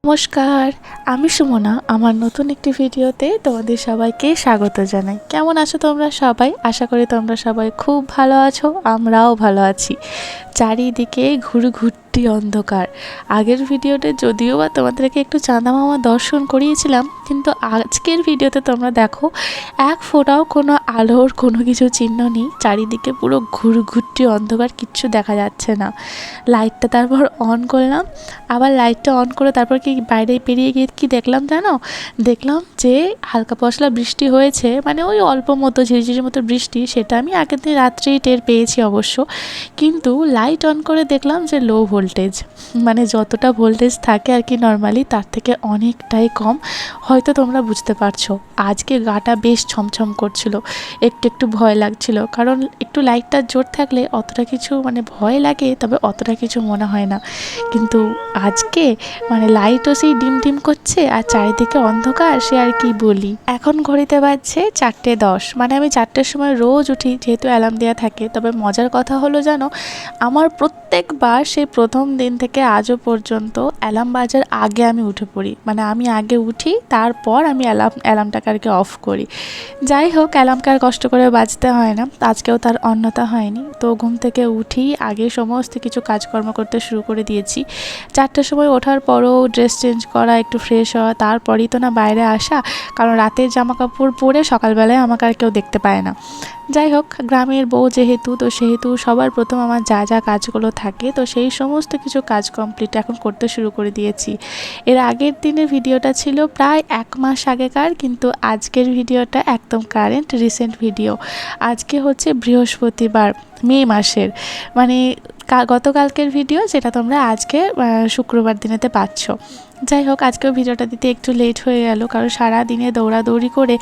নমস্কার, আমি সুমনা। আমার নতুন একটি ভিডিওতে তোমাদের সবাইকে স্বাগত জানাই। কেমন আছো তোমরা সবাই? আশা করি তোমরা সবাই খুব ভালো আছো, আমরাও ভালো আছি। চারিদিকে ঘুরঘুরটি অন্ধকার। আগের ভিডিওতে যদিও বা তোমাদেরকে একটু চাঁদা মামা দর্শন করিয়েছিলাম, কিন্তু আজকের ভিডিওতে তোমরা দেখো এক ফোঁটাও কোনো আলোর কোনো কিছু চিহ্ন নেই। চারিদিকে পুরো ঘুরঘুরটি অন্ধকার, কিচ্ছু দেখা যাচ্ছে না। লাইটটা তারপর অন করলাম, আবার লাইটটা অন করে তারপর কি বাইরে পেরিয়ে গিয়ে কি দেখলাম জানো? দেখলাম যে হালকা পশলা বৃষ্টি হয়েছে, মানে ওই অল্প মতো ঝিরিঝিরির মতো বৃষ্টি। সেটা আমি আগের দিন রাত্রেই টের পেয়েছি অবশ্য, কিন্তু লাইট অন করে দেখলাম যে লো ভোল্টেজ, মানে যতটা ভোল্টেজ থাকে আর কি নর্মালি তার থেকে অনেকটাই কম। হয়তো তোমরা বুঝতে পারছো। আজকে গাটা বেশ ছমছম করছিল, একটু একটু ভয় লাগছিল, কারণ একটু লাইটটা জোর থাকলে অতটা কিছু মানে ভয় লাগে, তবে অতটা কিছু মনে হয় না। কিন্তু আজকে মানে লাইটও সেই ডিম ডিম করছে আর চারিদিকে অন্ধকার, সে আর কি বলি। এখন ঘড়িতে বাজছে 4:10, মানে আমি 4টের সময় রোজ উঠি, যেহেতু অ্যালার্ম দেওয়া থাকে। তবে মজার কথা হলো জানো, আমার প্রত্যেকবার সেই প্রথম দিন থেকে আজও পর্যন্ত অ্যালার্ম বাজার আগে আমি উঠে পড়ি, মানে আমি আগে উঠি, তারপর আমি অ্যালার্মটাকে আর কি অফ করি। যাই হোক, অ্যালার্মকে আর কষ্ট করে বাজতে হয় না, আজকেও তার অন্যথা হয়নি। তো ঘুম থেকে উঠি, আগে সমস্ত কিছু কাজকর্ম করতে শুরু করে দিয়েছি। 4টের সময় ওঠার পরও ড্রেস চেঞ্জ করা, একটু ফ্রেশ হওয়া, তারপরেই তো না বাইরে আসা, কারণ রাতের জামা কাপড় পরে সকালবেলায় আমাকে আর কেউ দেখতে পায় না। যাই হোক, গ্রামের বউ যেহেতু, তো সেহেতু সবার প্রথম আমার যা যা কাজগুলো থাকে, তো সেই সমস্ত কিছু কাজ কমপ্লিট এখন করতে শুরু করে দিয়েছি। এর আগের দিনের ভিডিওটা ছিল প্রায় 1 মাস আগেকার, কিন্তু আজকের ভিডিওটা একদম কারেন্ট রিসেন্ট ভিডিও। আজকে হচ্ছে বৃহস্পতিবার, মে মাসের, মানে গতকালকের ভিডিও, যেটা তোমরা আজকে শুক্রবার দিনেতে পাচ্ছ। যাই হোক, আজকেও ভিডিওটা দিতে একটু লেট হয়ে গেল, কারণ সারা দিনে দৌড়াদৌড়ি করে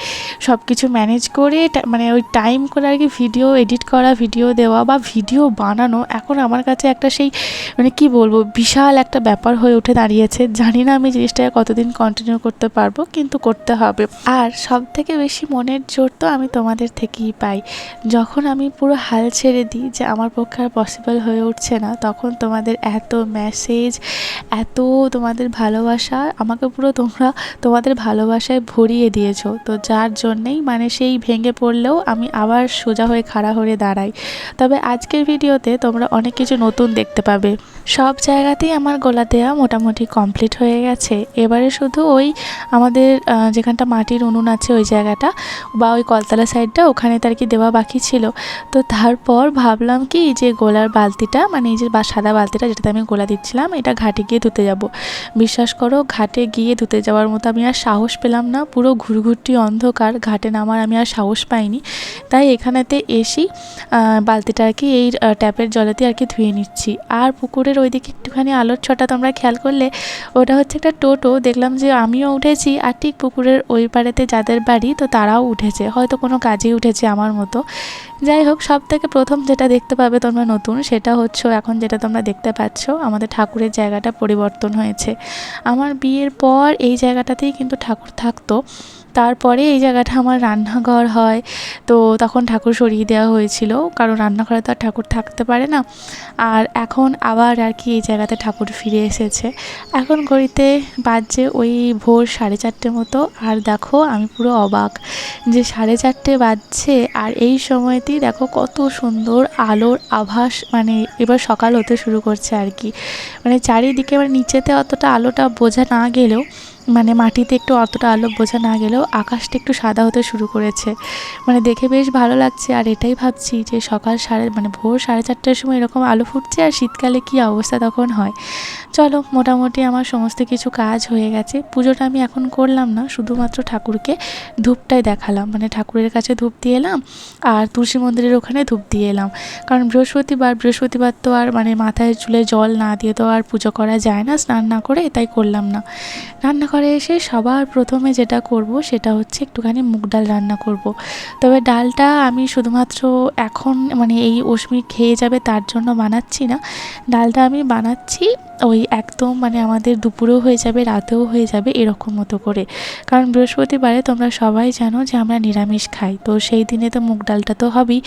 সব কিছু ম্যানেজ করে মানে ওই টাইম করে আর কি ভিডিও এডিট করা, ভিডিও দেওয়া বা ভিডিও বানানো এখন আমার কাছে একটা সেই মানে কি বলবো, বিশাল একটা ব্যাপার হয়ে উঠে দাঁড়িয়েছে। জানি না আমি জিনিসটাকে কতদিন কন্টিনিউ করতে পারবো, কিন্তু করতে হবে। আর সব থেকে বেশি মনের জোর তো আমি তোমাদের থেকেই পাই। যখন আমি পুরো হাল ছেড়ে দিই যে আমার পক্ষে আর পসিবল হয়ে উঠছে না, তখন তোমাদের এত মেসেজ, এত তোমাদের ভালোবাসা, আমাকে পুরো তোমরা তোমাদের ভালোবাসায় ভরিয়ে দিয়েছো। তো যার জন্যেই মানে সেই ভেঙে পড়লেও আমি আবার সোজা হয়ে খাড়া হয়ে দাঁড়াই। তবে আজকের ভিডিওতে তোমরা অনেক কিছু নতুন দেখতে পাবে। সব জায়গাতেই আমার গোলা দেওয়া মোটামুটি কমপ্লিট হয়ে গেছে। এবারে শুধু ওই আমাদের যেখানটা মাটির উনুন আছে ওই জায়গাটা বা ওই কলতলা সাইডটা, ওখানে তার কি দেওয়া বাকি ছিল। তো তারপর ভাবলাম কি যে গোলার বালতিটা, মানে এই যে সাদা বালতিটা যেটাতে আমি গোলা দিচ্ছিলাম, এটা ঘাটে গিয়ে ধুতে যাব। বিশ্বাস করো, ঘাটে গিয়ে ধুতে যাওয়ার মতো আমি আর সাহস পেলাম না। পুরো ঘুরঘুরটি অন্ধকার, ঘাটে নামার আমি আর সাহস পাইনি। তাই এখানেতে এসি বালতিটা আর কি এই ট্যাপের জলেতে আর কি ধুয়ে নিচ্ছি। আর পুকুরের ওইদিকে একটুখানি আলোর ছটা তোমরা খেয়াল করলে, ওটা হচ্ছে একটা টোটো। দেখলাম যে আমিও উঠেছি, আর ঠিক পুকুরের ওই পাড়েতে যাদের বাড়ি, তো তারাও উঠেছে, হয়তো কোনো কাজেই উঠেছে আমার মতো। যাই হোক, সব থেকে প্রথম যেটা দেখতে পাবে তোমরা নতুন, সেটা হচ্ছে এখন যেটা তোমরা দেখতে পাচ্ছ, আমাদের ঠাকুরের জায়গাটা পরিবর্তন হয়েছে। আমার বিয়ের পর এই জায়গাটাতেই কিন্তু ঠাকুর থাকতো, তারপরে এই জায়গাটা আমার রান্নাঘর হয়। তো তখন ঠাকুর সরিয়ে দেওয়া হয়েছিল, কারণ রান্নাঘরে তো আর ঠাকুর থাকতে পারে না। আর এখন আবার আর কি এই জায়গাতে ঠাকুর ফিরে এসেছে। এখন ঘড়িতে বাজছে ওই ভোর 4:30 মতো। আর দেখো, আমি পুরো অবাক যে 4:30 বাজছে, আর এই সময়তেই দেখো কত সুন্দর আলোর আভাস, মানে এবার সকাল হতে শুরু করছে আর কি। মানে চারিদিকে, মানে নিচেতে অতটা আলোটা বোঝা না গেলেও, মানে মাটিতে একটু অতটা আলো বোঝা না গেলেও আকাশটা একটু সাদা হতে শুরু করেছে, মানে দেখে বেশ ভালো লাগছে। আর এটাই ভাবছি যে সকাল মানে ভোর 4:30টার সময় এরকম আলো ফুটছে, আর শীতকালে কী অবস্থা তখন হয়। চলো, মোটামুটি আমার সমস্ত কিছু কাজ হয়ে গেছে। পুজোটা আমি এখন করলাম না, শুধুমাত্র ঠাকুরকে ধূপটাই দেখালাম, মানে ঠাকুরের কাছে ধূপ দিয়ে এলাম আর তুলসী মন্দিরের ওখানে ধূপ দিয়ে এলাম। কারণ বৃহস্পতিবার তো আর মানে মাথায় চুলে জল না দিয়ে তো আর পুজো করা যায় না স্নান না করে, তাই করলাম না। রান্না রান্নাঘরে এসে সবার প্রথমে যেটা করব সেটা হচ্ছে একটুখানি মুগ ডাল রান্না করব। তবে ডালটা আমি শুধুমাত্র এখন মানে এই অস্মি খেয়ে যাবে তার জন্য বানাচ্ছি না, ডালটা আমি বানাচ্ছি ওই একদম মানে আমাদের দুপুরেও হয়ে যাবে রাতেও হয়ে যাবে এরকম মতো করে। কারণ বৃহস্পতিবারে তোমরা সবাই জানো যে আমরা নিরামিষ খাই, তো সেই দিনে তো মুগ ডালটা তো হবেই,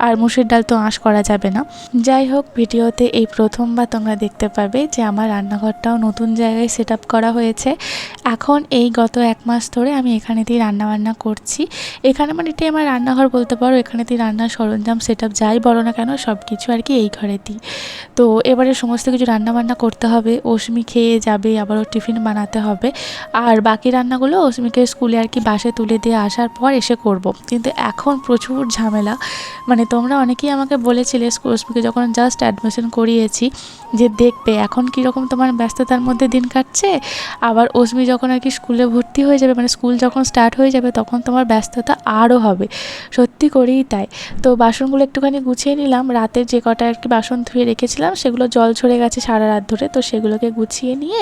আর মুসুর ডাল তো আঁশ করা যাবে না। যাই হোক, ভিডিওতে এই প্রথমবার তোমরা দেখতে পাবে যে আমার রান্নাঘরটাও নতুন জায়গায় সেট আপ করা হয়েছে। এখন এই গত 1 মাস ধরে আমি এখানেতেই রান্নাবান্না করছি। এখানে মানে এটাই আমার রান্নাঘর বলতে পারো, এখানেতেই রান্নার সরঞ্জাম সেট আপ যাই বলো না কেন সব কিছু আর কি এই ঘরেতেই। তো এবারে সমস্ত কিছু রান্নাবান্না করতে হবে, অস্মি খেয়ে যাবে, আবারও টিফিন বানাতে হবে, আর বাকি রান্নাগুলো অস্মিকে স্কুলে আর কি বাসে তুলে দিয়ে আসার পর এসে করব। কিন্তু এখন প্রচুর ঝামেলা, মানে তোমরা অনেকেই আমাকে বলেছিলে অস্মিকে যখন জাস্ট অ্যাডমিশন করিয়েছি যে দেখবে এখন কীরকম তোমার ব্যস্ততার মধ্যে দিন কাটছে, আবার অস্মি যখন আর কি স্কুলে ভর্তি হয়ে যাবে মানে স্কুল যখন স্টার্ট হয়ে যাবে তখন তোমার ব্যস্ততা আরও হবে। সত্যি করেই তাই। তো বাসনগুলো একটুখানি গুছিয়ে নিলাম, রাতের যে কটা আর কি বাসন ধুয়ে রেখেছিলাম সেগুলো জল ঝরে গেছে সারা রাত ধরে, তো সেগুলোকে গুছিয়ে নিয়ে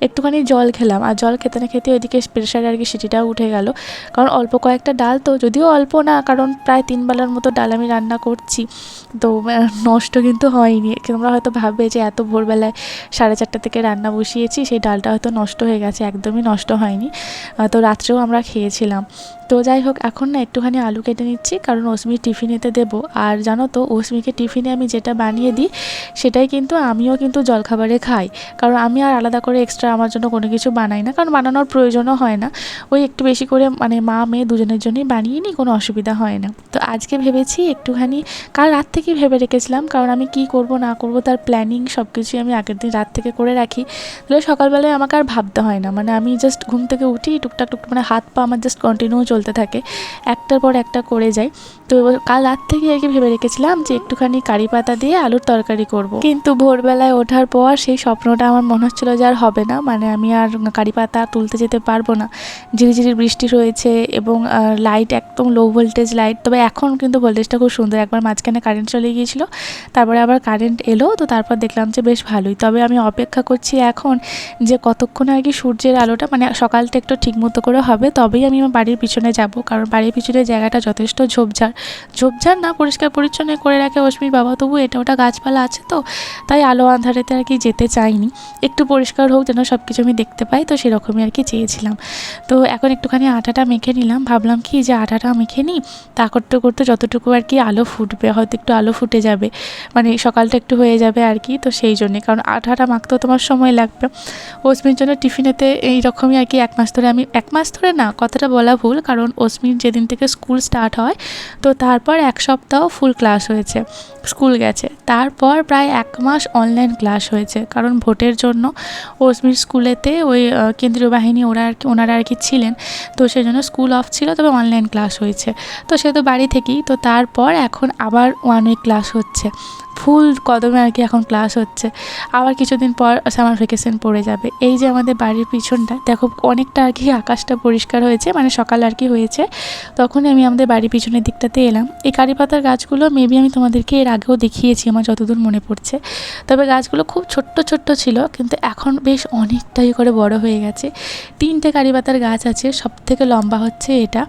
একটুখানি জল খেলাম। আর জল খেতে না খেতে ওইদিকে প্রেশারে আর কি সিটিটাও উঠে গেল, কারণ অল্প কয়েকটা ডাল তো, যদিও অল্প না কারণ প্রায় 3 বেলার মতো ডাল আমি রান্না করছি, তো নষ্ট কিন্তু হয়নি। তোমরা হয়তো ভাববে যে এত ভোরবেলায় 4:30 থেকে রান্না বসিয়েছি সেই ডালটা হয়তো নষ্ট হয়ে গেছে, একদমই নষ্ট হয়নি। তো রাত্রেও আমরা খেয়েছিলাম। তো যাই হোক, এখন না একটুখানি আলু কেটে নিচ্ছি কারণ অস্মি টিফিনেতে দেবো। আর জানো তো অস্মিকে টিফিনে আমি যেটা বানিয়ে দিই সেটাই কিন্তু আমিও কিন্তু জলখাবারে খাই, কারণ আমি আর আলাদা করে এক্সট্রা আমার জন্য কোনো কিছু বানাই না, কারণ বানানোর প্রয়োজনও হয় না। ওই একটু বেশি করে মানে মা মেয়ে দুজনের জন্যই বানিয়ে নিই, কোনো অসুবিধা হয় না। তো আজকে ভেবেছি একটুখানি, কাল রাত থেকেই ভেবে রেখেছিলাম, কারণ আমি কি করব না করব তার প্ল্যানিং সব কিছুই আমি আগের দিন রাত থেকে করে রাখি, তাহলে সকালবেলায় আমাকে আর ভাবতে হয় না। মানে আমি জাস্ট ঘুম থেকে উঠি টুকটাক মানে হাত পা আমার জাস্ট কন্টিনিউ চলতে থাকে, একটার পর একটা করে যাই। তো কাল রাত থেকে আর কি ভেবে রেখেছিলাম যে একটুখানি কারি পাতা দিয়ে আলুর তরকারি করব, কিন্তু ভোরবেলায় ওঠার পর সেই স্বপ্নটা আমার মনে হচ্ছিলো যে আর হবে না, মানে আমি আর কারি পাতা তুলতে যেতে পারবো না। ঝিরিঝিরি বৃষ্টি রয়েছে এবং লাইট একদম লো ভোল্টেজ লাইট, তবে এখন কিন্তু ভোল্টেজটা খুব সুন্দর। একবার মাঝখানে কারেন্ট চলে গিয়েছিলো, তারপরে আবার কারেন্ট এলো, তো তারপর দেখলাম যে বেশ ভালোই। তবে আমি অপেক্ষা করছি এখন যে কতক্ষণে আর কি সূর্যের আলোটা মানে সকালটা একটু ঠিক মতো করে হবে, তবেই আমি আমার বাড়ির পিছনে যাব, কারণ বাড়ির পিছনের জায়গাটা যথেষ্ট ঝোপঝাড় না, পরিষ্কার পরিচ্ছন্ন করে রাখে অস্মির বাবা, তবু এটা ওটা গাছপালা আছে তো, তাই আলো আঁধারেতে আর কি যেতে চাইনি, একটু পরিষ্কার হোক যেন সব কিছু আমি দেখতে পাই, তো সেরকমই আর কি চেয়েছিলাম। তো এখন একটুখানি আটাটা মেখে নিলাম, ভাবলাম কি যে আটাটা মেখে নিই, তা করতে করতে যতটুকু আর কি আলো ফুটবে, হয়তো একটু আলো ফুটে যাবে, মানে সকালটা একটু হয়ে যাবে আর কি, তো সেই জন্যে, কারণ আটাটা মাখতেও তোমার সময় লাগবে। অস্মির জন্য টিফিনেতে এইরকমই আর কি 1 মাস ধরে, আমি 1 মাস ধরে না, কথাটা বলা ভুল, কারণ অস্মির যেদিন থেকে স্কুল স্টার্ট হয় তো তারপর 1 সপ্তাহ ফুল ক্লাস হয়েছে, স্কুল গেছে, তারপর প্রায় 1 মাস অনলাইন ক্লাস হয়েছে, কারণ ভোটের জন্য অস্মির স্কুলেতে ওই কেন্দ্রীয় বাহিনী ওনারা আর কি ছিলেন, তো সেই জন্য স্কুল অফ ছিল, তবে অনলাইন ক্লাস হয়েছে, তো সে তো বাড়ি থেকেই, তো তারপর এখন আবার 1 উইক ক্লাস হচ্ছে, ফুল কদমে আর কি এখন ক্লাস হচ্ছে, আবার কিছুদিন পর সামার ভ্যাকেশন পড়ে যাবে। এই যে আমাদের বাড়ির পিছনটা দেখো অনেকটা আর কি আকাশটা পরিষ্কার হয়েছে, মানে সকাল আর কি হয়েছে, তখনই আমি আমাদের বাড়ির পিছনের দিকটাতে এলাম। এই কারি পাতার গাছগুলো মেবি আমি তোমাদেরকে এর আগেও দেখিয়েছি আমার যতদূর মনে পড়ছে, তবে গাছগুলো খুব ছোট্ট ছোট্ট ছিল, কিন্তু এখন বেশ অনেকটাই করে বড় হয়ে গেছে। 3টে কারি পাতার গাছ আছে, সবথেকে লম্বা হচ্ছে এটা।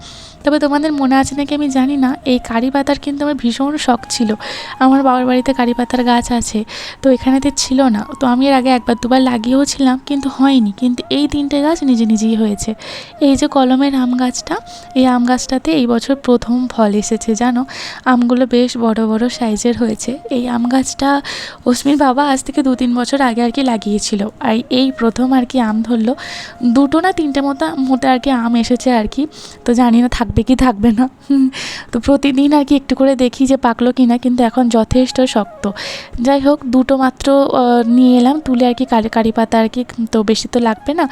তবে তোমাদের মনে আছে নাকি আমি জানি না, এই কারি পাতার কিন্তু আমার ভীষণ শখ ছিল, আমার বাবার বাড়িতে কারি পাতার গাছ আছে, তো এখানেতে ছিল না, তো আমি এর আগে 1বার 2বার লাগিয়েও ছিলাম কিন্তু হয়নি, কিন্তু এই 3টে গাছ নিজে নিজেই হয়েছে। এই যে কলমের আম গাছটা, এই আম গাছটাতে এই বছর প্রথম ফল এসেছে জানো, আমগুলো বেশ বড় বড় সাইজের হয়েছে। এই আম গাছটা অস্মির বাবা আজ থেকে 2-3 বছর আগে আর কি লাগিয়েছিল, আর এই প্রথম আর কি আম ধরলো, 2টো না 3টে মতো আর কি আম এসেছে আর কি, তো জানি না থাকবে কি থাকবে না। তো প্রতিদিন আর কি একটু করে দেখি যে পাকলো কিনা, কিন্তু এখন যথেষ্ট শক্ত। যাই হোক, 2টো মাত্র নিয়ে এলাম তুলে আর কি, কারি পাতা আর কি, তো বেশি তো লাগবে না,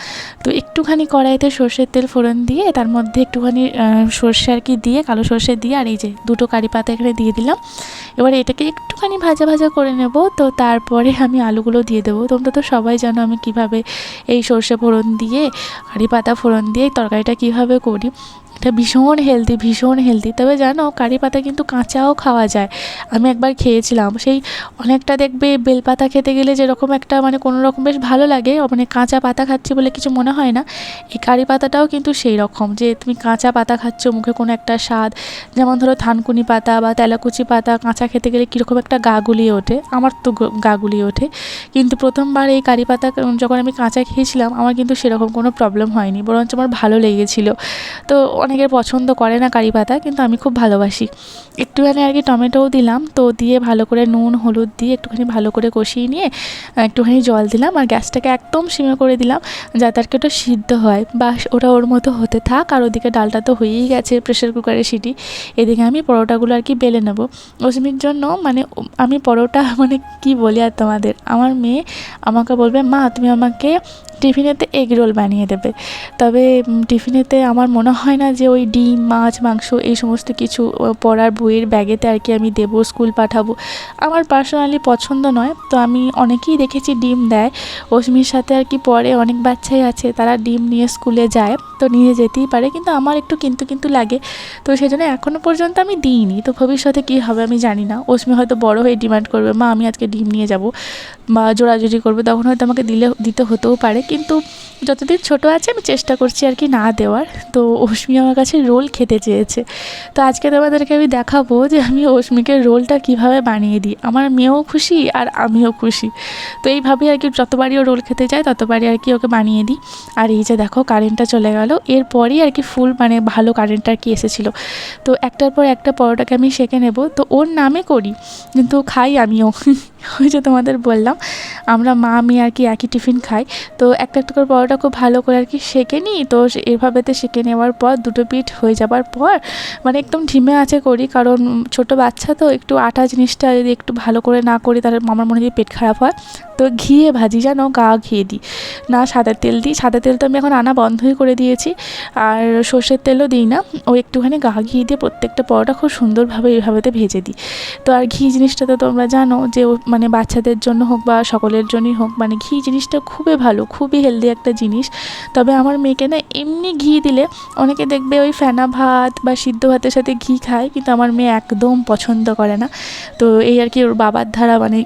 তো একটুখানি কড়াইতে সর্ষের তেল ফোড়ন দিয়ে তার মধ্যে একটুখানি সর্ষে আর কি দিয়ে, কালো সর্ষে দিয়ে, আর এই যে 2টো কারি পাতা এখানে দিয়ে দিলাম। এবার এটাকে একটুখানি ভাজা ভাজা করে নেব, তো তারপরে আমি আলুগুলো দিয়ে দেবো। তোমরা তো সবাই জানো আমি কিভাবে এই সর্ষে ফোড়ন দিয়ে কারি পাতা ফোড়ন দিয়ে তরকারিটা কীভাবে করি, এটা ভীষণ ভীষণ হেলদি। তবে জানো কারি পাতা কিন্তু কাঁচাও খাওয়া যায়। আমি একবার খেয়েছিলাম, সেই অনেকটা দেখবে বেলপাতা খেতে গেলে যেরকম একটা মানে কোনো রকম বেশ ভালো লাগে, মানে কাঁচা পাতা খাচ্ছি বলে কিছু মনে হয় না, এই কারি পাতাটাও কিন্তু সেই রকম, যে তুমি কাঁচা পাতা খাচ্ছ, মুখে কোনো একটা স্বাদ, যেমন ধরো থানকুনি পাতা বা তেলাকুচি পাতা কাঁচা খেতে গেলে কীরকম একটা গা গুলিয়ে ওঠে, আমার তো গা গুলিয়ে ওঠে। কিন্তু প্রথমবার এই কারি পাতা যখন আমি কাঁচা খেয়েছিলাম আমার কিন্তু সেরকম কোনো প্রবলেম হয়নি, বরঞ্চ আমার ভালো লেগেছিলো। তো অনেকের পছন্দ করে না কারি পাতা, কিন্তু আমি খুব ভালোবাসি। একটুখানি আর কি টমেটোও দিলাম, তো দিয়ে ভালো করে নুন হলুদ দিয়ে একটুখানি ভালো করে কষিয়ে নিয়ে একটুখানি জল দিলাম, আর গ্যাসটাকে একদম সিমে করে দিলাম যাতে আর কি ওটা সিদ্ধ হয়, বা ওটা ওর মতো হতে থাক। আর ওদিকে ডালটা তো হয়েই গেছে প্রেশার কুকারে সিটি, এদিকে আমি পরোটাগুলো আর কি বেলে নেবো অসমির জন্য। মানে আমি পরোটা মানে কি বলি আর তোমাদের, আমার মেয়ে আমাকে বলবে মা তুমি আমাকে টিফিনেতে এগ রোল বানিয়ে দেবে, তবে টিফিনেতে আমার মনে হয় না যে ওই ডিম মাছ মাংস এই সমস্ত কিছু পড়ার বইয়ের ব্যাগেতে আর কি আমি দেবো, স্কুল পাঠাবো, আমার পার্সোনালি পছন্দ নয়। তো আমি অনেকেই দেখেছি ডিম দেয়, অসমির সাথে আর কি পড়ে অনেক বাচ্চাই আছে তারা ডিম নিয়ে স্কুলে যায়, তো নিয়ে যেতেই পারে, কিন্তু আমার একটু কিন্তু লাগে, তো সেই জন্য এখনও পর্যন্ত আমি দিইনি। তো ভবিষ্যতে কী হবে আমি জানি না, অসমি হয়তো বড় হয়ে ডিমান্ড করবে মা আমি আজকে ডিম নিয়ে যাব, বা জোরাজুরি করবে, তখন হয়তো আমাকে দিতে হতেও পারে, কিন্তু যতদিন ছোট আছে আমি চেষ্টা করছি আর কি না দেওয়ার। তো অসমি আমার কাছে রোল খেতে চেয়েছে, তো আজকে তোমাদেরকে আমি দেখাবো যে আমি অসমিকে রোলটা কিভাবে বানিয়ে দিই, আমার মেয়েও খুশি আর আমিও খুশি। তো এইভাবেই আর কি যতবারই ও রোল খেতে যায় ততবারই আর কি ওকে বানিয়ে দিই। আর এই যে দেখো কারেন্টটা চলে গেল, এরপরই আর কি ফুল মানে ভালো কারেন্টটা আর কি এসেছিলো। তো একটার পর একটা পরোটাকে আমি সেঁকে নেব, তো ওর নামে করি কিন্তু খাই আমিও। ওই যে তোমাদের বললাম আমরা মা আমি আর কি একই টিফিন খাই, তো একটা একটা করে পরোটা খুব ভালো করে আর কি সেঁকে নিই। তো এভাবেতে সেঁকে নেওয়ার পর দুটো পিঠ হয়ে যাবার পর মানে একদম ধিমে আঁচে করি, কারণ ছোট বাচ্চা তো একটু আটা জিনিসটা যদি একটু ভালো করে না করি তাহলে আমার মনে হয় পেট খারাপ হয়। তো ঘিয়ে ভাজি, জানো গা ঘিয়ে দিই না, সাদা তেল দিই, সাদা তেল তো আমি এখন আনা বন্ধই করে দিয়েছি, আর সর্ষের তেলও দিই না, ও একটুখানি গা ঘি দিয়ে প্রত্যেকটা পরোটা খুব সুন্দরভাবে এইভাবেতে ভেজে দিই। তো আর ঘি জিনিসটা তো তোমরা জানো যে মানে বাচ্চাদের জন্য হোক বা সকলের জন্যই হোক, মানে ঘি জিনিসটা খুবই ভালো, খুবই হেলদি একটা জিনিস। তবে আমার মেয়েকে না এমনি ঘি দিলে, অনেকে দেখবে ওই ফেনা ভাত বা সিদ্ধ ভাতের সাথে ঘি খায়, কিন্তু আমার মেয়ে একদম পছন্দ করে না। তো এই আর কি ওর বাবার ধারা, মানে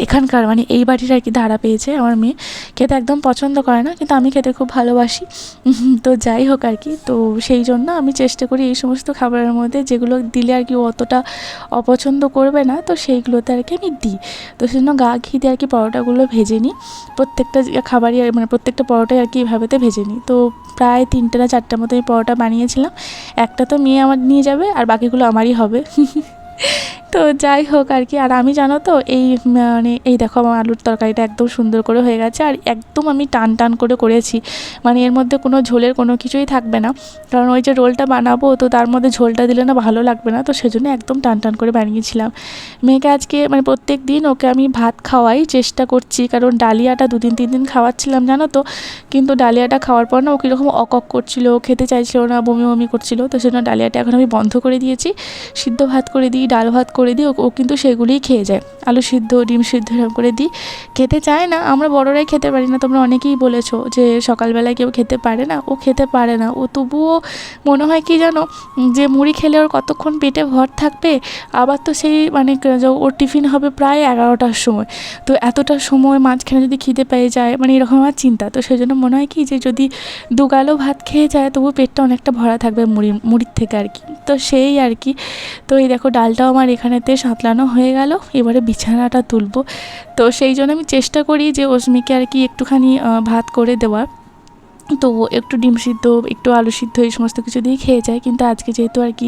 এখানকার মানে এই বাড়ির আর কি ধারা পেয়েছে, আমার মেয়ে খেতে একদম পছন্দ করে না, কিন্তু আমি খেতে খুব ভালোবাসি। তো যাই হোক আর কি, তো সেই জন্য আমি চেষ্টা করি এই সমস্ত খাবারের মধ্যে যেগুলো দিলে আর কি অতটা অপছন্দ করবে না, তো সেইগুলোতে আর কি আমি দিই। তো সেই জন্য গা ঘি দিয়ে আর কি পরোটাগুলো ভেজে নিই, প্রত্যেকটা খাবারই মানে প্রত্যেকটা পরোটাই আর কি এভাবেতে ভেজে নিই। তো প্রায় 3টে না 4টার মতো আমি পরোটা বানিয়েছিলাম, একটা তো মেয়ে আমার নিয়ে যাবে আর বাকিগুলো আমারই হবে। তো যাই হোক আর কি, আর আমি জানো তো এই মানে এই দেখো আমার আলুর তরকারিটা একদম সুন্দর করে হয়ে গেছে, আর একদম আমি টান করে করেছি, মানে এর মধ্যে কোনো ঝোলের কোনো কিছুই থাকবে না, কারণ ওই যে রোলটা বানাবো তো তার মধ্যে ঝোলটা দিলে না ভালো লাগবে না, তো সেজন্য একদম টান করে বানিয়েছিলাম। মেয়েকে আজকে মানে প্রত্যেক দিন ওকে আমি ভাত খাওয়াই চেষ্টা করছি, কারণ ডালিয়াটা 2-3 দিন খাওয়াচ্ছিলাম জানো তো, কিন্তু ডালিয়াটা খাওয়ার পর না ও কীরকম অকক করছিলো, খেতে চাইছিল না, বমি করছিল, তো সেজন্য ডালিয়াটা এখন আমি বন্ধ করে দিয়েছি, সিদ্ধ ভাত করে দিই, ডাল ভাত করে দিই, ও কিন্তু সেগুলিই খেয়ে যায়, আলু সিদ্ধ ডিম সিদ্ধ এরকম করে দিই, খেতে চায় না, আমরা বড়রাই খেতে পারি না, তোমরা অনেকেই বলেছো যে সকালবেলায় কেউ খেতে পারে না, ও খেতে পারে না, ও তবুও মনে হয় কি জানো যে মুড়ি খেলে ওর কতক্ষণ পেটে ভর থাকবে, আবার তো সেই মানে ওর টিফিন হবে প্রায় 11টার সময়, তো এতটা সময় মাঝখানে যদি খিদে পেয়ে যায়, মানে এরকম আমার চিন্তা, তো সেই জন্য মনে হয় কি যে যদি দুগালো ভাত খেয়ে যায় তবু পেটটা অনেকটা ভরা থাকবে মুড়ির থেকে আর কি, তো সেই আর কি। তো এই দেখো ডালটাও আমার এখানেতে সাঁতলানো হয়ে গেল, এবারে বিছানাটা তুলবো, তো সেই জন্য আমি চেষ্টা করি যে অস্মিকে আর কি একটুখানি ভাত করে দেওয়ার, তো একটু ডিম সিদ্ধ একটু আলু সিদ্ধ এই সমস্ত কিছু দিয়ে খেয়ে যায়, কিন্তু আজকে যেহেতু আর কি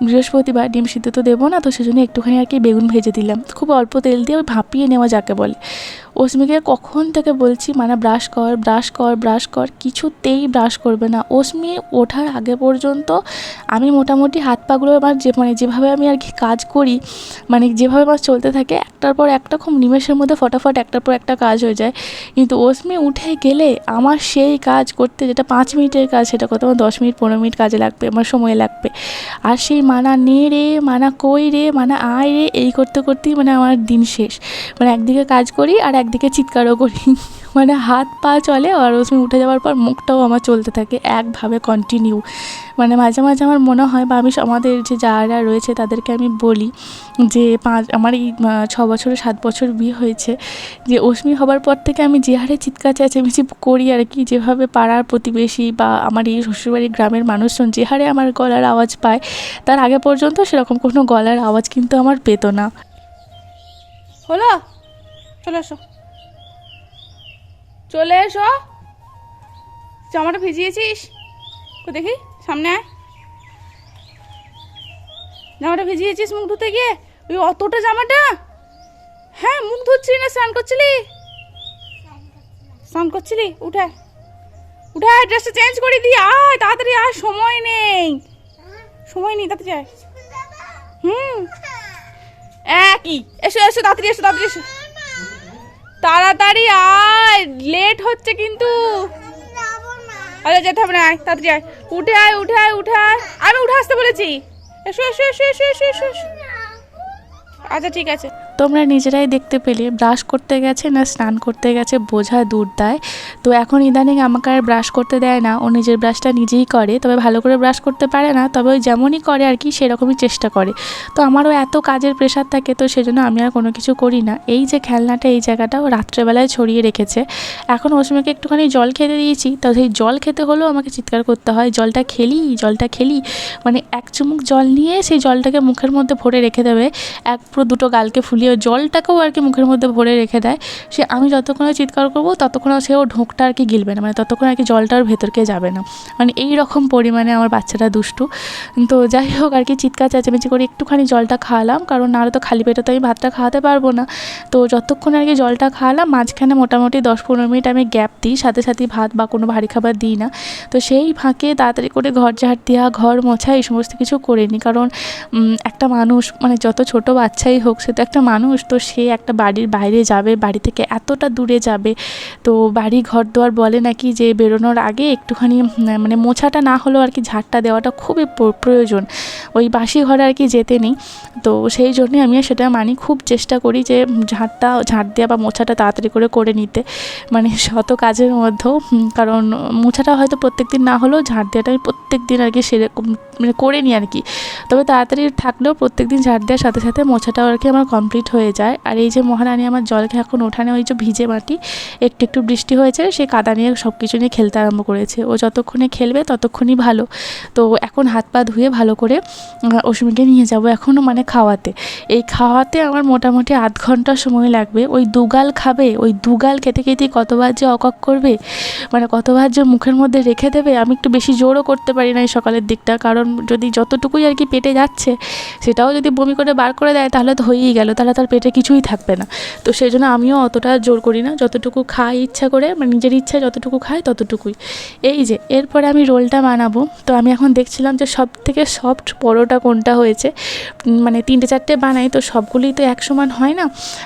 বৃহস্পতিবার ডিম সিদ্ধ তো দেবো না, তো সেজন্য একটুখানি আর কি বেগুন ভেজে দিলাম, খুব অল্প তেল দিয়ে ওই ভাপিয়ে নেওয়া যাকে বলে। অস্মিকে কখন থেকে বলছি মানে ব্রাশ কর, কিছুতেই ব্রাশ করবে না। অস্মি ওঠার আগে পর্যন্ত আমি মোটামুটি হাত পাগুলো আমার মানে যেভাবে আমি আর কি কাজ করি, মানে যেভাবে আমার চলতে থাকে একটার পর একটা খুব নিমেষের মধ্যে ফটাফট একটার পর একটা কাজ হয়ে যায়, কিন্তু অস্মি উঠে গেলে আমার সেই কাজ করতে যেটা 5 মিনিটের কাজ সেটা করতে আমার 10 মিনিট 15 মিনিট কাজে লাগবে, আমার সময় লাগবে, আর সেই মানা নে রে মানা কই রে মানা আয় রে এই করতেই মানে আমার দিন শেষ, মানে একদিকে কাজ করি আর একদিকে চিৎকারও করি। মানে হাত পা চলে, আর ওসমি উঠে যাওয়ার পর মুখটাও আমার চলতে থাকে একভাবে কন্টিনিউ। মানে মাঝে মাঝে আমার মনে হয়, বা আমি আমাদের যে যারা রয়েছে তাদেরকে আমি বলি যে আমার এই 6 বছর 7 বছর বিয়ে হয়েছে, যে অস্মি হবার পর থেকে আমি যে হারে চিৎকার চেঁচামেচি করি আর কি, যেভাবে পাড়ার প্রতিবেশী বা আমার এই শ্বশুরবাড়ির গ্রামের মানুষজন যে হারে আমার গলার আওয়াজ পায়, তার আগে পর্যন্ত সেরকম কোনো গলার আওয়াজ কিন্তু আমার পেতো না। হলো, চলে এসো, চলে এসো। জামাটা ভিজিয়েছিস? দেখি, সামনে আয়। জামাটা ভিজিয়েছিস মুখ ধুতে গিয়ে? ওই অতটা জামাটা? হ্যাঁ, মুখ ধুচ্ছিলি না স্নান করছিলি? স্নান করছিলি? উঠে উঠে ড্রেসটা চেঞ্জ করে দি, আয় তাড়াতাড়ি আয়, সময় নেই, সময় নেই, তাড়াতাড়ি আয়। একই, এসো এসো, তাড়াতাড়ি এসো, তাড়াতাড়ি এসো, তাড়াতাড়ি আয়, লেট হচ্ছে কিন্তু। আরে যেতে হবে না, আয় তাড়াতাড়ি আয়, উঠে আয়, উঠে আয়, উঠে আয়, আমি উঠে আসতে বলেছি। এসো এসো এসো এসো এসো এসো এসো। আচ্ছা ঠিক আছে। তোমরা নিজেরাই দেখতে পেলে ব্রাশ করতে গেছে না স্নান করতে গেছে বোঝা দূর দেয়। তো এখন ইদানিং আমাকে আর ব্রাশ করতে দেয় না, ও নিজের ব্রাশটা নিজেই করে, তবে ভালো করে ব্রাশ করতে পারে না, তবে ওই যেমনই করে আর কি সেরকমই চেষ্টা করে। তো আমারও এত কাজের প্রেশার থাকে, তো সেজন্য আমি আর কোনো কিছু করি না। এই যে খেলনাটা, এই জায়গাটা ও রাত্রেবেলায় ছড়িয়ে রেখেছে। এখন ওসমিকে একটুখানি জল খেতে দিয়েছি, তো সেই জল খেতে হলেও আমাকে চিৎকার করতে হয়, জলটা খেলি, জলটা খেলি। মানে এক চুমুক জল নিয়ে সেই জলটাকে মুখের মধ্যে ভরে রেখে দেবে, এক পুরো দুটো গালকে ফুলিয়ে জলটাকেও আর কি মুখের মধ্যে ভরে রেখে দেয়। সে আমি যতক্ষণে চিৎকার করবো ততক্ষণ সেও ঢোকটা আর কি গিলবে না, মানে ততক্ষণ আর কি জলটার ভেতরকে যাবে না। মানে এই রকম পরিমাণে আমার বাচ্চাটা দুষ্টু। তো যাই হোক আর কি, চিৎকার চেঁচামেচি করে একটুখানি জলটা খাওয়ালাম, কারণ নাহলে তো খালি পেটে তো আমি ভাতটা খাওয়াতে পারবো না। তো যতক্ষণ আর কি জলটা খাওয়ালাম, মাঝখানে মোটামুটি 10-15 মিনিট আমি গ্যাপ দিই, সাথে সাথে ভাত বা কোনো ভারী খাবার দিই না। তো সেই ফাঁকে তাড়াতাড়ি করে ঘর ঝাড় দেওয়া, ঘর মোছা, এই সমস্ত কিছু করে নিই, কারণ একটা মানুষ, মানে যত ছোট বাচ্চাই হোক, সে তো একটা মানুষ, তো সে একটা বাড়ির বাইরে যাবে, বাড়ি থেকে এতটা দূরে যাবে, তো বাড়ি ঘর দুয়ার বলে নাকি যে বেরোনোর আগে একটুখানি মানে মোছাটা না হলেও আর কি ঝাড়টা দেওয়াটা খুবই প্রয়োজন, ওই বাসি ঘরে আর কি যেতে নেই। তো সেই জন্যই আমি সেটা মানি, খুব চেষ্টা করি যে ঝাড় দেওয়া বা মোছাটা তাড়াতাড়ি করে নিতে, মানে শত কাজের মধ্যেও। কারণ মোছাটা হয়তো প্রত্যেক দিন না হলেও ঝাড় দেওয়াটা আমি প্রত্যেক দিন আর কি সেরকম মানে করে নিই আর কি। তবে তাড়াতাড়ি থাকলেও প্রত্যেক দিন ঝাড় দেওয়ার সাথে সাথে মোছাটাও আর কি আমার কমপ্লিট হয়ে যায়। আর এই যে মহারানী আমার জলকে এখন ওঠানে, ওই যে ভিজে মাটি, একটু একটু বৃষ্টি হয়েছে, সে কাদা নিয়ে সব কিছু নিয়ে খেলতে আরম্ভ করেছে। ও যতক্ষণে খেলবে ততক্ষণই ভালো। তো এখন হাত পা ধুয়ে ভালো করে অস্মিকে নিয়ে যাব এখনও মানে খাওয়াতে। এই খাওয়াতে আমার মোটামুটি আধ ঘন্টা সময় লাগবে। ওই দুগাল খাবে, ওই দুগাল খেতে খেতেই কতবার যে অকক করবে, মানে কতবার যে মুখের মধ্যে রেখে দেবে। আমি একটু বেশি জোরও করতে পারি না এই সকালের দিকটা, কারণ যদি যতটুকুই আর কি পেটে যাচ্ছে সেটাও যদি বমি করে বার করে দেয় তাহলে তো হয়েই গেল, তাহলে তার পেটে কিছুই থাকবে না। তো সেই জন্য আমিও অতটা জোর করি না, যতটুকু খাই ইচ্ছা করে, মানে নিজের ইচ্ছায় যতটুকু খাই ততটুকুই। এই যে এরপরে আমি রোলটা বানাবো, তো আমি এখন দেখছিলাম যে সব থেকে সফট পরোটা কোনটা হয়েছে, মানে 3-4টে বানাই, তো সবগুলোই তো এক সমান হয় না,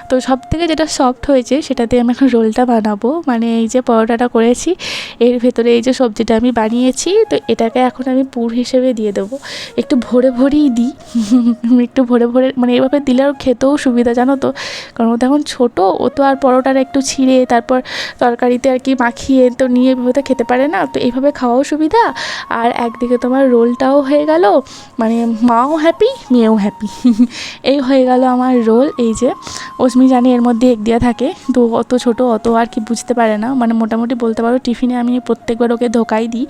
তো সব থেকে যেটা সফট হয়েছে সেটাতে আমি এখন রোলটা বানাবো। মানে এই যে পরোটাটা করেছি, এর ভেতরে এই যে সবজিটা আমি বানিয়েছি, তো এটাকে এখন আমি পুর হিসেবে দিয়ে দেবো। একটু ভরে ভরেই দিই, একটু ভরে ভরে, মানে এভাবে দিলে আর খেতেও সুবিধা, জানো তো, কারণ ও তো এখন ছোটো, ও তো আর পরোটাটা একটু ছিঁড়ে তারপর তরকারিতে আর কি মাখিয়ে তো নিয়ে এভাবে তো খেতে পারে না, তো এইভাবে খাওয়াও সুবিধা। আর একদিকে তোমার রোলটাও হয়ে গেল, মানে মাও হ্যাপি মেয়েও হ্যাপি। এই হয়ে গেল আমার রোল। এই যে অস্মি জানি এর মধ্যে এগ দেওয়া থাকে, তো অত ছোটো অত আর কি বুঝতে পারে না, মানে মোটামুটি বলতে পারো টিফিনে আমি প্রত্যেকবার ওকে ধোকাই দিই,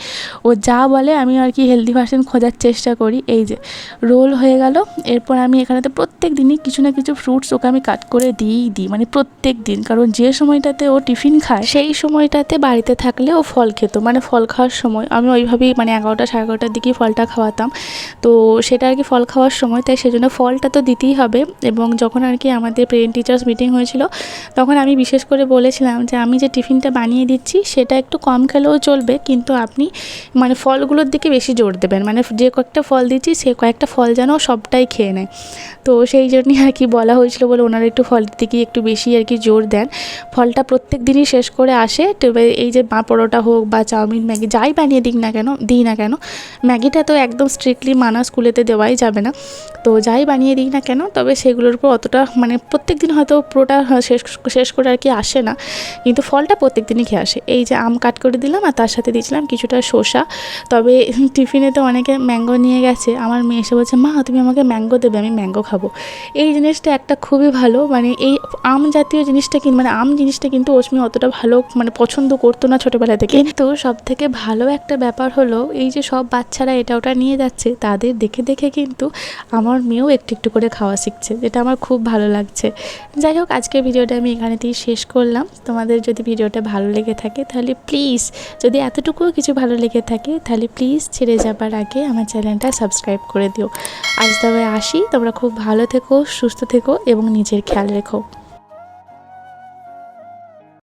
ও যা বলে আমি আর কি হেলদি ভার্সন খোঁজার চেষ্টা করি। এই যে রোল হয়ে গেল। এরপর আমি এখানেতে প্রত্যেক দিনই কিছু না কিছু ফ্রুটস ওকে আমি কাট করে দিই, মানে প্রত্যেক দিন, কারণ যে সময়টাতে ও টিফিন খায় সেই সময়টাতে বাড়িতে থাকলে ও ফল খেত, মানে ফল খাওয়ার সময় আমি ওইভাবেই মানে 11টা 11:30টার দিকেই ফলটা খাওয়াতাম। তো সেটা আর কি ফল খাওয়ার সময়, তাই সেজন্য ফলটা তো দিতেই হবে। এবং যখন আর কি আমাদের পেরেন্ট টিচার্স মিটিং হয়েছিল, তখন আমি বিশেষ করে বলেছিলাম যে আমি যে টিফিনটা বানিয়ে দিচ্ছি সেটা একটু কম খেলেও চলবে, কিন্তু আপনি মানে ফলগুলোর দিকে বেশি জোর দেবেন, মানে যে কয়েকটা ফল দিচ্ছি সে কয়েকটা ফল যেন সবটাই খেয়ে নেয়। তো সেই জন্যই আর কি বলা হয়েছিল বলে ওনারা একটু ফলের দিকে একটু বেশি আর কি জোর দেন। ফলটা প্রত্যেক দিনই শেষ করে আসে। তবে এই যে পরোটা হোক বা চাউমিন, ম্যাগি যাই বানিয়ে দিই না কেন, ম্যাগিটা তো একদম স্ট্রিক্টলি মানা, স্কুলেতে দেওয়াই যাবে না। তো যাই বানিয়ে দিই না কেন, তবে সেগুলোর উপর অতটা মানে প্রত্যেক দিন হয়তো পুরোটা শেষ করে আর কি আসে না, কিন্তু ফলটা প্রত্যেক দিনই খেয়ে আসে। এই যে আম কাট করে দিলাম আর তার সাথে দিয়েছিলাম কিছুটা শসা। তবে টিফিনে তো অনেকে ম্যাঙ্গো নিয়ে গেছে, আমার মেয়ে এসে বলছে মা তুমি আমাকে ম্যাঙ্গো দেবে, আমি ম্যাঙ্গো খাবো। এই জিনিসটা একটা খুবই ভালো, মানে এই আম জাতীয় জিনিসটা মানে আম জিনিসটা কিন্তু অস্মি অতটা ভালো মানে পছন্দ করতো না ছোটোবেলা থেকে। কিন্তু সব থেকে ভালো একটা ব্যাপার হলো এই যে সব বাচ্চারা এটা ওটা নিয়ে যাচ্ছে, তাদের দেখে দেখে কিন্তু আমার মেয়েও একটু একটু করে খাওয়া শিখছে, যেটা আমার খুব ভালো লাগছে। যাই হোক, আজকের ভিডিওটা আমি এখানেতেই শেষ করলাম। তোমাদের যদি ভিডিওটা ভালো লেগে থাকে তাহলে প্লিজ, যদি এতটুকুও কিছু ভালো লেগে থাকে তাহলে প্লিজ ছেড়ে যাবার আগে আমার চ্যানেলটা সাবস্ক্রাইব করে দিও। আজ তবে আসি, তোমরা খুব ভালো থেকো, সুস্থ থেকো এবং নিজের খেয়াল রেখো।